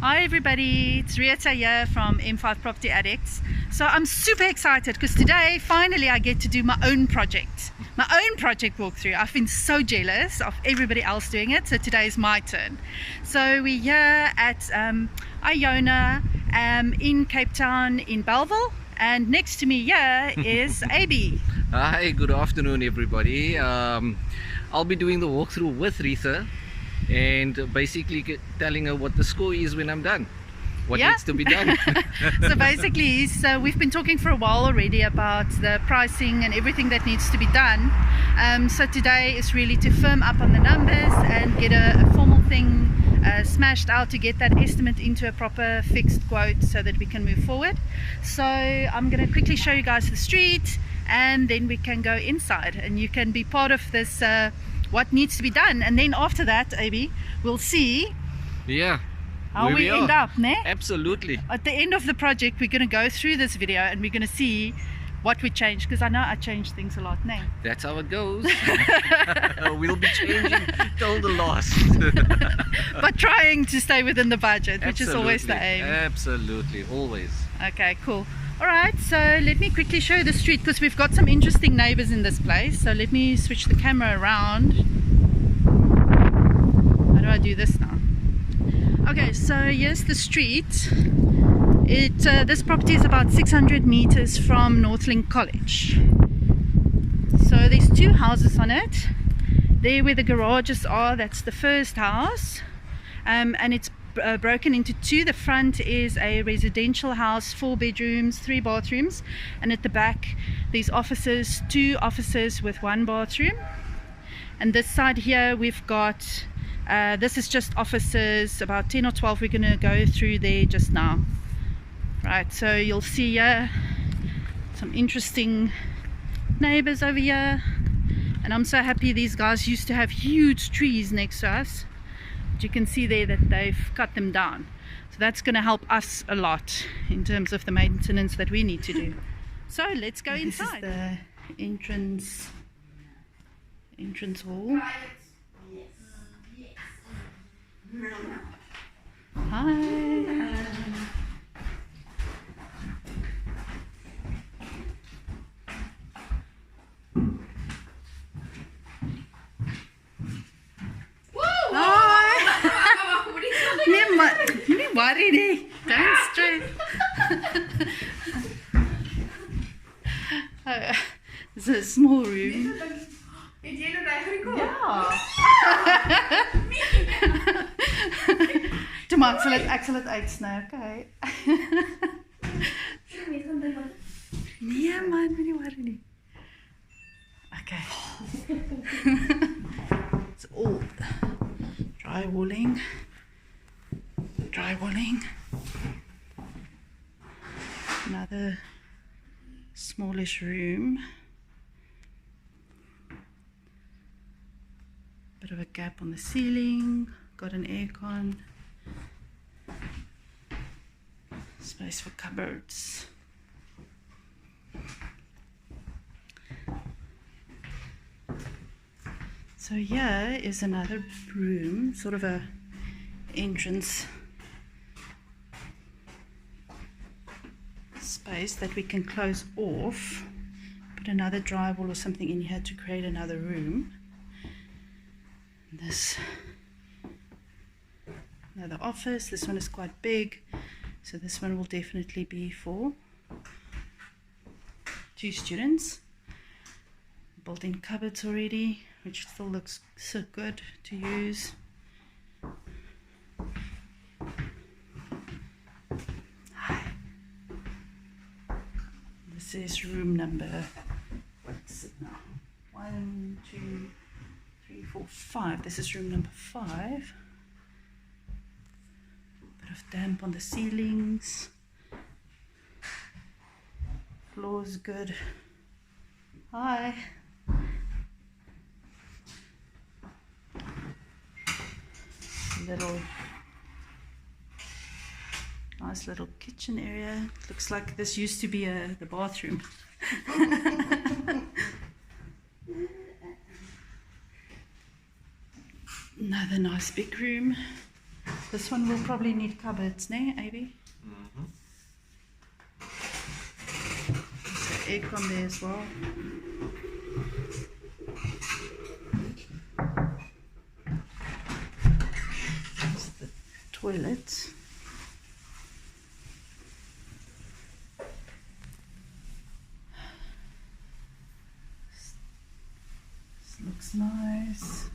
Hi everybody, it's Rieta here from M5 Property Addicts. So I'm super excited because today finally I get to do my own project walkthrough. I've been so jealous of everybody else doing it, so today is my turn. So we're here at Iona in Capetown in Belville, and next to me here is AB. Hi, good afternoon everybody. I'll be doing the walkthrough with Rita and basically telling her what the score is when I'm done, what needs to be done. So basically, we've been talking for a while already about the pricing and everything that needs to be done. So today is really to firm up on the numbers and get a formal thing smashed out to get that estimate into a proper fixed quote so that we can move forward. So I'm going to quickly show you guys the street and then we can go inside and you can be part of this what needs to be done, and then after that, AB, we'll see how we end up, ne? Absolutely. At the end of the project, we're going to go through this video and we're going to see what we changed, because I know I changed things a lot, ne? That's how it goes. We'll be changing till the last. But trying to stay within the budget, which is always the aim. Absolutely, always. Okay, cool. Alright, so let me quickly show you the street because we've got some interesting neighbors in this place. So let me switch the camera around. How do I do this now? Okay, so here's the street. This property is about 600 meters from Northlink College. So there's two houses on it. There where the garages are, that's the first house. And it's broken into two. The front is a residential house, 4 bedrooms, 3 bathrooms, and at the back there's offices, 2 offices with 1 bathroom. And this side here we've got this is just offices, about 10 or 12. We're going to go through there just now. Right, so you'll see some interesting neighbors over here, and I'm so happy these guys used to have huge trees next to us. You can see there that they've cut them down, so that's going to help us a lot in terms of the maintenance that we need to do. So let's go inside. This is the entrance hall. Hi. Don't stress. It's a small room. Ja. Toe maar, ek sal dit uitsny, okay? Nee man, moenie worry nie. Okay. It's all drywalling. Another smallish room. Bit of a gap on the ceiling. Got an aircon. Space for cupboards. So here is another room, sort of a entrance space that we can close off, put another drywall or something in here to create another room. This another office. This one is quite big, so this one will definitely be for 2 students. Built-in cupboards already, which still looks so good to use. This is room number, what's it now? 1, 2, 3, 4, 5. This is room number 5. Bit of damp on the ceilings. Floor's good. Hi. Nice little kitchen area. Looks like this used to be the bathroom. Another nice big room. This one will probably need cupboards, ne, Abby? There's an aircon there as well. There's the toilet. This looks nice.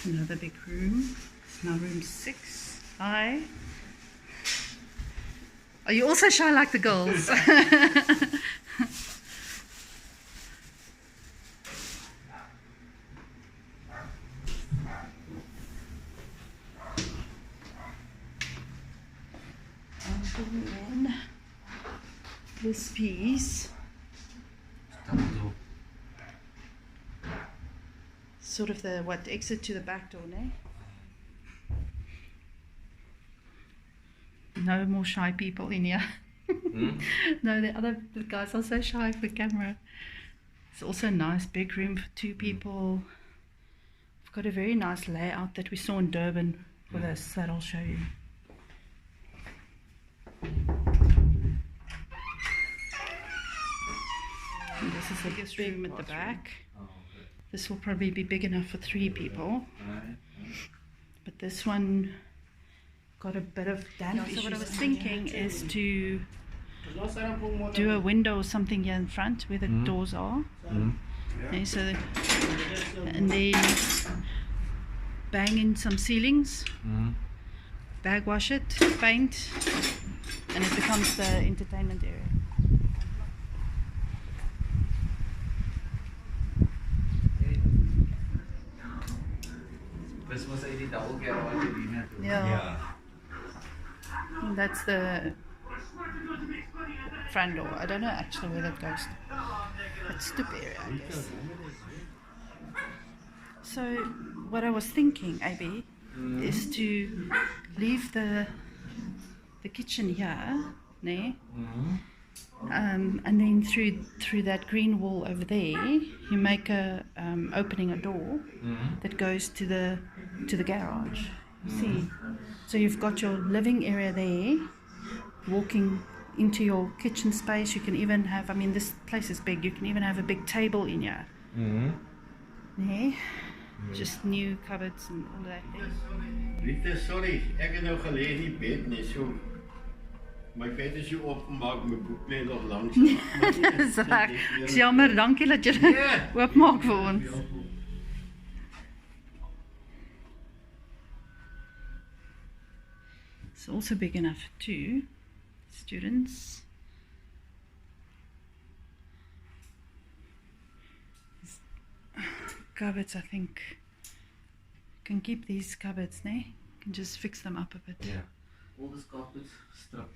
Another big room. It's now room 6. Hi. Are you also shy like the girls? And then this piece. Sort of the exit to the back door, ne? No more shy people in here. No, the guys are so shy for camera. It's also a nice big room for 2 people. We've got a very nice layout that we saw in Durban for this that I'll show you. And this is the biggest room at the back. This will probably be big enough for 3 people. But this one got a bit of damp issues. So what I was thinking is to do a window or something here in front where the doors are. Okay, so and then bang in some ceilings, bag wash it, paint, and it becomes the entertainment area. This was a double garage. Yeah. And that's the front door. I don't know actually where that goes. It's stoop area, I guess. So what I was thinking, AB, is to leave the kitchen here, ne? And then through that green wall over there, you make a opening a door that goes to the garage. You see, so you've got your living area there, walking into your kitchen space. You can even have, I mean, this place is big. You can even have a big table in here. Yeah, just new cupboards and all that thing. Rita, sorry, ek het nou gelê in die bed net so. My bed is hier opgemaak, my boek lê nog langs. Dis reg. Dis jammer, dankie dat jy oopmaak vir ons. It's also big enough for 2 students. Cupboards, I think. You can keep these cupboards, ne? You can just fix them up a bit. Yeah. All this carpet stuff.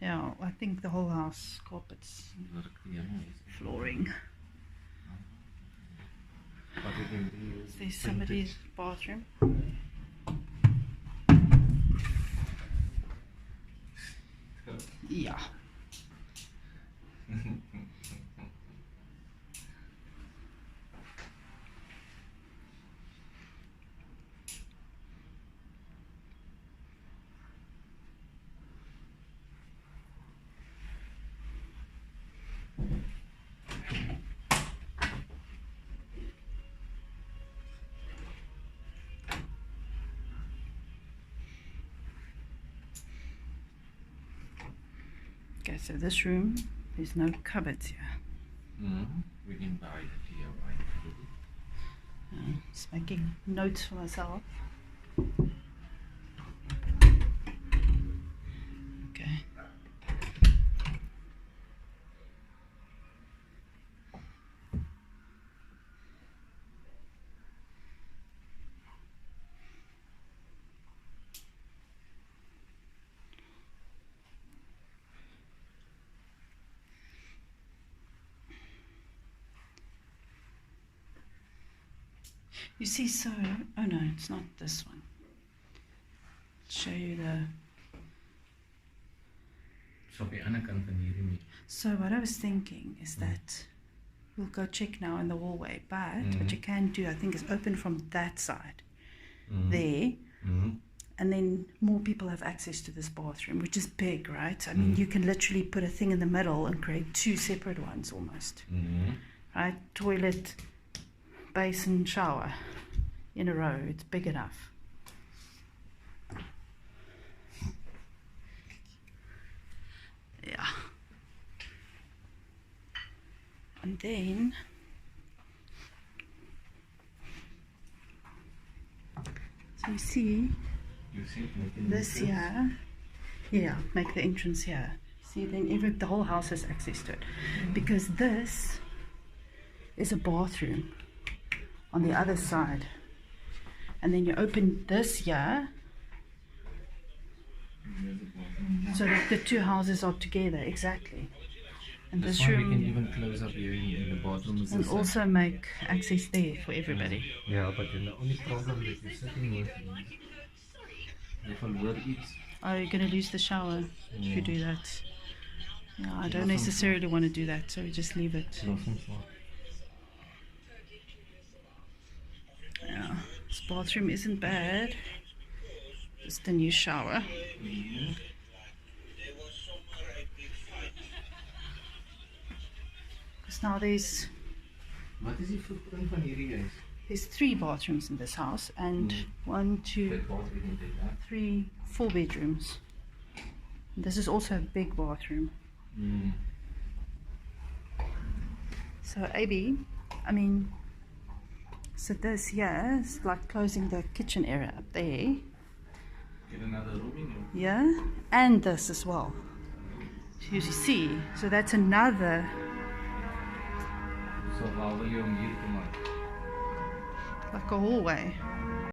Yeah, I think the whole house, carpets, flooring. There's somebody's bathroom. Yeah. Okay, so this room, there's no cupboards here. We can buy it here, right? Just making notes for myself. Okay. You see, so, oh no, it's not this one. I'll show you the So op die ander kant van hierdie muur. So what I was thinking is that we'll go check now in the hallway, but what you can do, I think, is open from that side there, and then more people have access to this bathroom, which is big, right? I mean, you can literally put a thing in the middle and create two separate ones almost, right? Toilet, basin, shower in a row. It's big enough. Yeah. And then so you see this here, yeah, make the entrance here. See, then the whole house has access to it, because this is a bathroom on the other side, and then you open this here so that the two houses are together, exactly. And this room, we can even close up here in the bathroom, and also make access there for everybody. Yeah, but then the only problem that you're sitting with is Oh, you're going to lose the shower if you do that. Yeah, I don't necessarily want to do that, so we just leave it. Yeah, this bathroom isn't bad. Just a new shower. Because now there's 3 bathrooms in this house, and 1, 2, 3, 4 bedrooms. And this is also a big bathroom. So AB, I mean, so this here is like closing the kitchen area up there. Get another room in here. Yeah, and this as well. So you see, so that's another. So how will you here tomorrow? Like a hallway.